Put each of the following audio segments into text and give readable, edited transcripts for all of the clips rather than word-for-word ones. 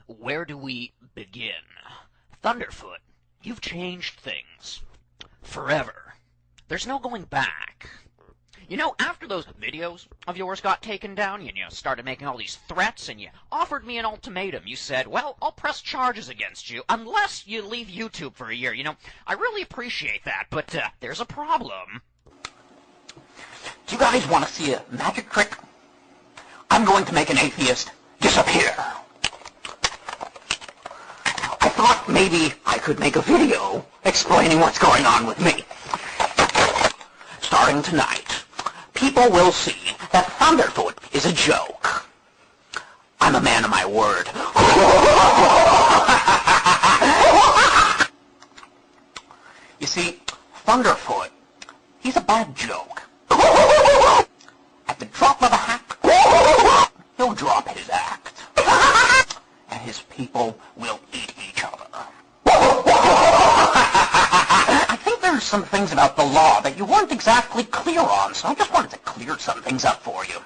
where do we begin? Thunderfoot, you've changed things. Forever. There's no going back. You know, after those videos of yours got taken down, and you started making all these threats, and you offered me an ultimatum. You said, well, I'll press charges against you unless you leave YouTube for a year. You know, I really appreciate that, but there's a problem. Do you guys want to see a magic trick? I'm going to make an atheist disappear. I thought maybe I could make a video explaining what's going on with me. Starting tonight, people will see that Thunderfoot is a joke. I'm a man of my word. You see, Thunderfoot, he's a bad joke. At the drop of a hat, he'll drop his act. And his people will eat each other. I think there's some things about the law that you weren't exactly clear on, so I just wanted to clear some things up for you.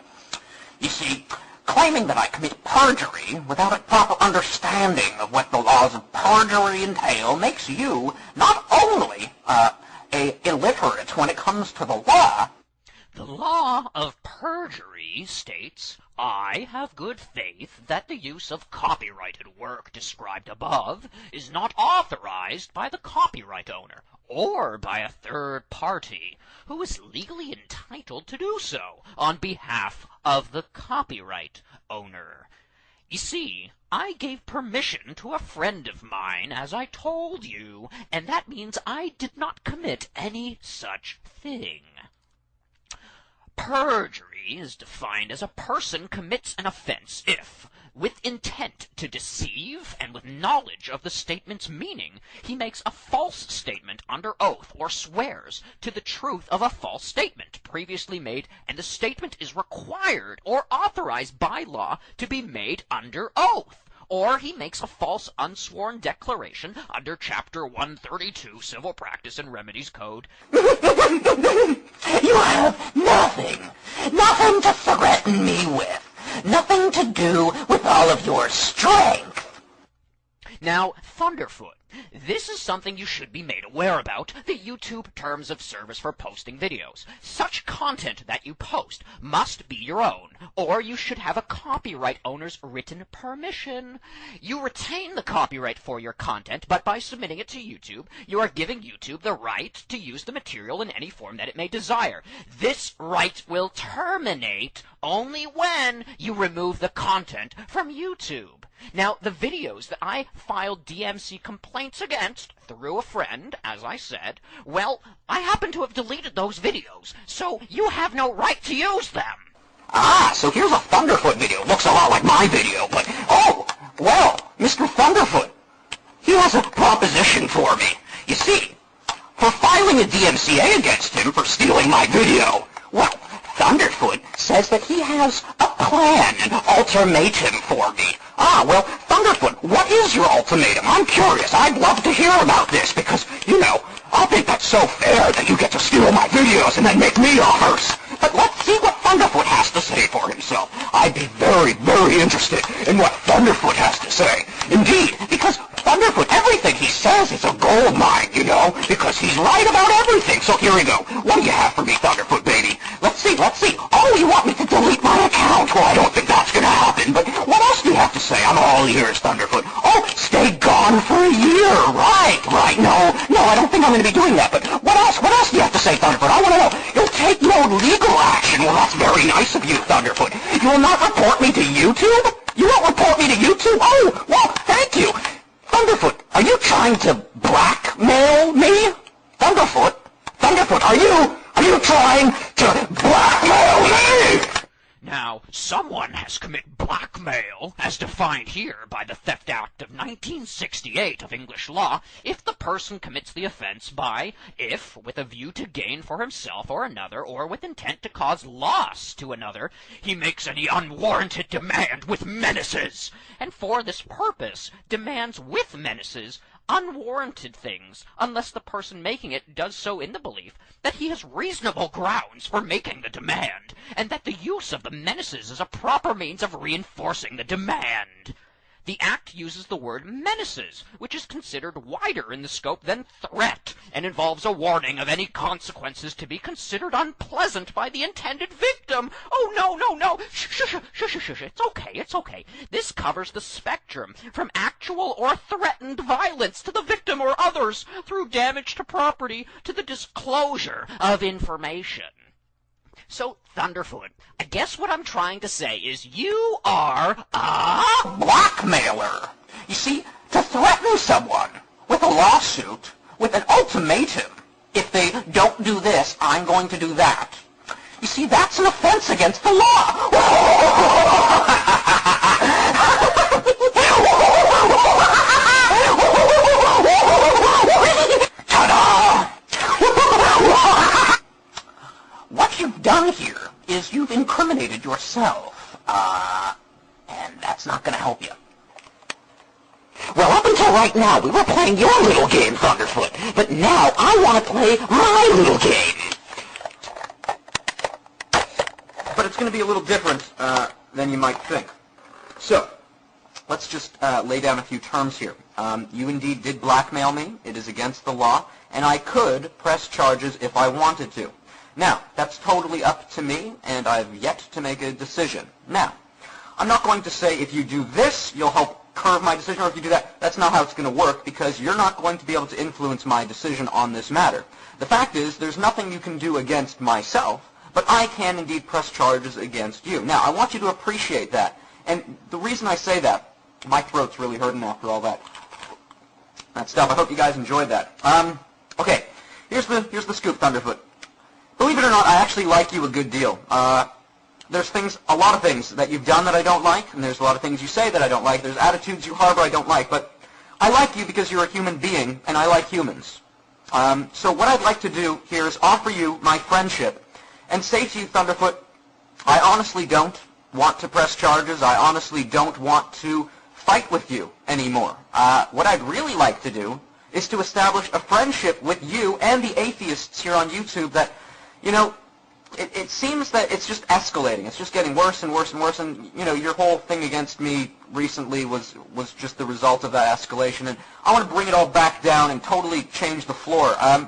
You see, claiming that I commit perjury without a proper understanding of what the laws of perjury entail makes you not only illiterate when it comes to the law. The law of perjury states, I have good faith that the use of copyrighted work described above is not authorized by the copyright owner or by a third party who is legally entitled to do so on behalf of the copyright owner. You see, I gave permission to a friend of mine, as I told you, and that means I did not commit any such thing. Perjury is defined as a person commits an offense if, with intent to deceive and with knowledge of the statement's meaning, he makes a false statement under oath or swears to the truth of a false statement previously made, and the statement is required or authorized by law to be made under oath. Or he makes a false unsworn declaration under Chapter 132 Civil Practice and Remedies Code. You have nothing to threaten me with, nothing to do with all of your strength. Now, Thunderfoot, this is something you should be made aware about, the YouTube terms of service for posting videos. Such content that you post must be your own, or you should have a copyright owner's written permission. You retain the copyright for your content, but by submitting it to YouTube, you are giving YouTube the right to use the material in any form that it may desire. This right will terminate only when you remove the content from YouTube. Now, the videos that I filed DMCA complaints against through a friend, as I said, well, I happen to have deleted those videos, so you have no right to use them. Ah, so here's a Thunderfoot video. Looks a lot like my video, but, oh, well, Mr. Thunderfoot, he has a proposition for me. You see, for filing a DMCA against him for stealing my video, well, Thunderfoot says that he has a plan, an ultimatum for me. Ah, well, Thunderfoot, what is your ultimatum? I'm curious. I'd love to hear about this because, you know, I think that's so fair that you get to steal my videos and then make me offers. But let's see what Thunderfoot has to say for himself. I'd be very, very interested in what Thunderfoot has to say. Indeed, because Thunderfoot, everything he says is a gold mine, you know, because he's right about everything. So here we go. What do you have for me, Thunderfoot, baby? Let's see. Oh, you want me to delete my account? Well, I don't think that's going to happen, but what else do you have to say? I'm all ears, Thunderfoot. Oh, stay gone for a year. Right. No, I don't think I'm going to be doing that, but what else do you have to say, Thunderfoot? I want to know. You'll take no legal action. Well, that's very nice of you, Thunderfoot. You will not report me to YouTube? You won't report me to YouTube? Oh, well, thank you. Thunderfoot, are you trying to blackmail me? Thunderfoot, are you trying to blackmail me? Now, someone has committed blackmail, as defined here by the Theft Act of 1968 of English law, if the person commits the offense by, if, with a view to gain for himself or another, or with intent to cause loss to another, he makes any unwarranted demand with menaces, and for this purpose demands with menaces unwarranted things, unless the person making it does so in the belief that he has reasonable grounds for making the demand, and that the use of the menaces is a proper means of reinforcing the demand. The act uses the word menaces, which is considered wider in the scope than threat, and involves a warning of any consequences to be considered unpleasant by the intended victim. Oh, no. Shush. It's okay. This covers the spectrum from actual or threatened violence to the victim or others through damage to property to the disclosure of information. So, Thunderfoot, I guess what I'm trying to say is you are a blackmailer. You see, to threaten someone with a lawsuit, with an ultimatum, if they don't do this, I'm going to do that. You see, that's an offense against the law. Ta-da! What you've done here is you've incriminated yourself, and that's not going to help you. Well, up until right now, we were playing your little game, Thunderfoot, but now I want to play my little game. But it's going to be a little different than you might think. So, let's just lay down a few terms here. You indeed did blackmail me. It is against the law, and I could press charges if I wanted to. Now, that's totally up to me, and I've yet to make a decision. Now, I'm not going to say if you do this, you'll help curve my decision, or if you do that, that's not how it's going to work, because you're not going to be able to influence my decision on this matter. The fact is, there's nothing you can do against myself, but I can indeed press charges against you. Now, I want you to appreciate that, and the reason I say that, my throat's really hurting after all that stuff. I hope you guys enjoyed that. Okay, here's the scoop, Thunderfoot. Believe it or not, I actually like you a good deal. There's a lot of things that you've done that I don't like, and there's a lot of things you say that I don't like. There's attitudes you harbor I don't like, but I like you because you're a human being, and I like humans. So what I'd like to do here is offer you my friendship and say to you, Thunderfoot, I honestly don't want to press charges. I honestly don't want to fight with you anymore. What I'd really like to do is to establish a friendship with you and the atheists here on YouTube that, you know, it seems that it's just escalating. It's just getting worse and worse and worse. And, you know, your whole thing against me recently was just the result of that escalation. And I want to bring it all back down and totally change the floor. I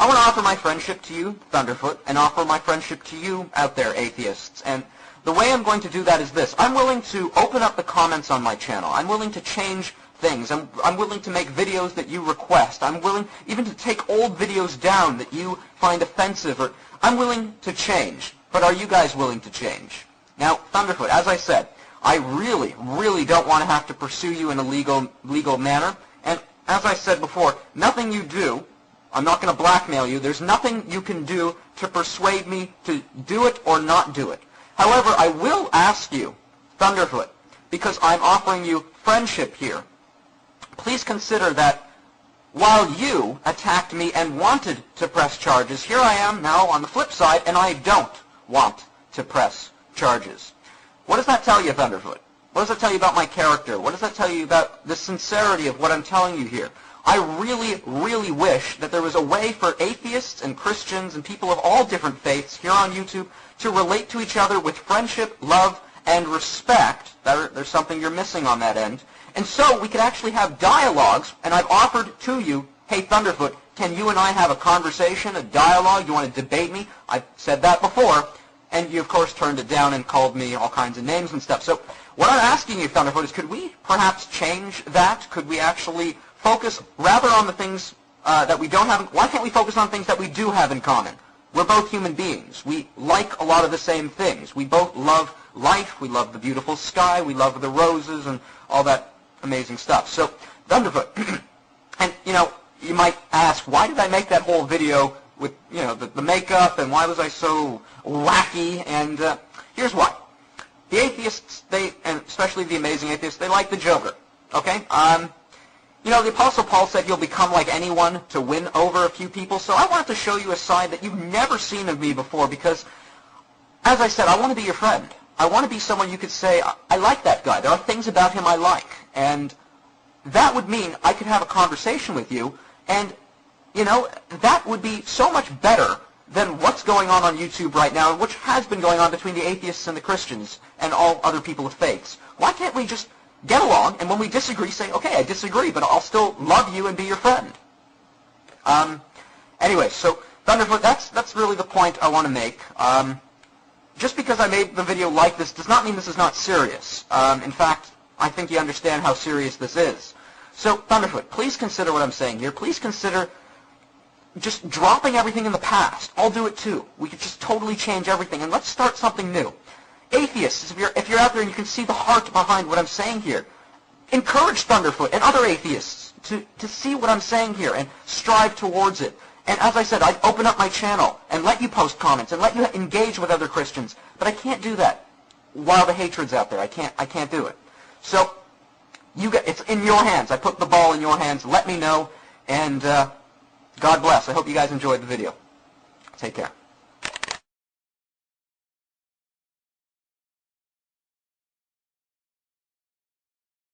want to offer my friendship to you, Thunderfoot, and offer my friendship to you out there, atheists. And the way I'm going to do that is this. I'm willing to open up the comments on my channel. I'm willing to change things. I'm willing to make videos that you request. I'm willing even to take old videos down that you find offensive. Or I'm willing to change. But are you guys willing to change? Now, Thunderfoot, as I said, I really, really don't want to have to pursue you in a legal manner. And as I said before, nothing you do, I'm not going to blackmail you. There's nothing you can do to persuade me to do it or not do it. However, I will ask you, Thunderfoot, because I'm offering you friendship here, please consider that while you attacked me and wanted to press charges, here I am now on the flip side, and I don't want to press charges. What does that tell you, Thunderfoot? What does that tell you about my character? What does that tell you about the sincerity of what I'm telling you here? I really, really wish that there was a way for atheists and Christians and people of all different faiths here on YouTube to relate to each other with friendship, love, and respect. There's something you're missing on that end. And so we could actually have dialogues, and I've offered to you, hey, Thunderfoot, can you and I have a conversation, a dialogue? You want to debate me? I've said that before, and you, of course, turned it down and called me all kinds of names and stuff. So what I'm asking you, Thunderfoot, is could we perhaps change that? Could we actually focus rather on the things that we don't have? Why can't we focus on things that we do have in common? We're both human beings. We like a lot of the same things. We both love life. We love the beautiful sky. We love the roses and all that amazing stuff. So, Thunderfoot, and, you know, you might ask, why did I make that whole video with, you know, the makeup, and why was I so wacky? And here's why. The atheists, and especially the amazing atheists, they like the Joker, okay? You know, the Apostle Paul said you'll become like anyone to win over a few people, so I wanted to show you a side that you've never seen of me before because, as I said, I want to be your friend. I want to be someone you could say, I like that guy. There are things about him I like. And that would mean I could have a conversation with you, and, you know, that would be so much better than what's going on YouTube right now, and which has been going on between the atheists and the Christians and all other people of faiths. Why can't we just get along, and when we disagree, say, okay, I disagree, but I'll still love you and be your friend. Anyway, so Thunderfoot, that's really the point I want to make. Just because I made the video like this does not mean this is not serious. In fact, I think you understand how serious this is. So, Thunderfoot, please consider what I'm saying here. Please consider just dropping everything in the past. I'll do it too. We could just totally change everything, and let's start something new. Atheists, if you're out there and you can see the heart behind what I'm saying here, encourage Thunderfoot and other atheists to see what I'm saying here and strive towards it. And as I said, I'd open up my channel and let you post comments and let you engage with other Christians, but I can't do that while the hatred's out there. I can't do it. So it's in your hands. I put the ball in your hands. Let me know, and God bless. I hope you guys enjoyed the video. Take care.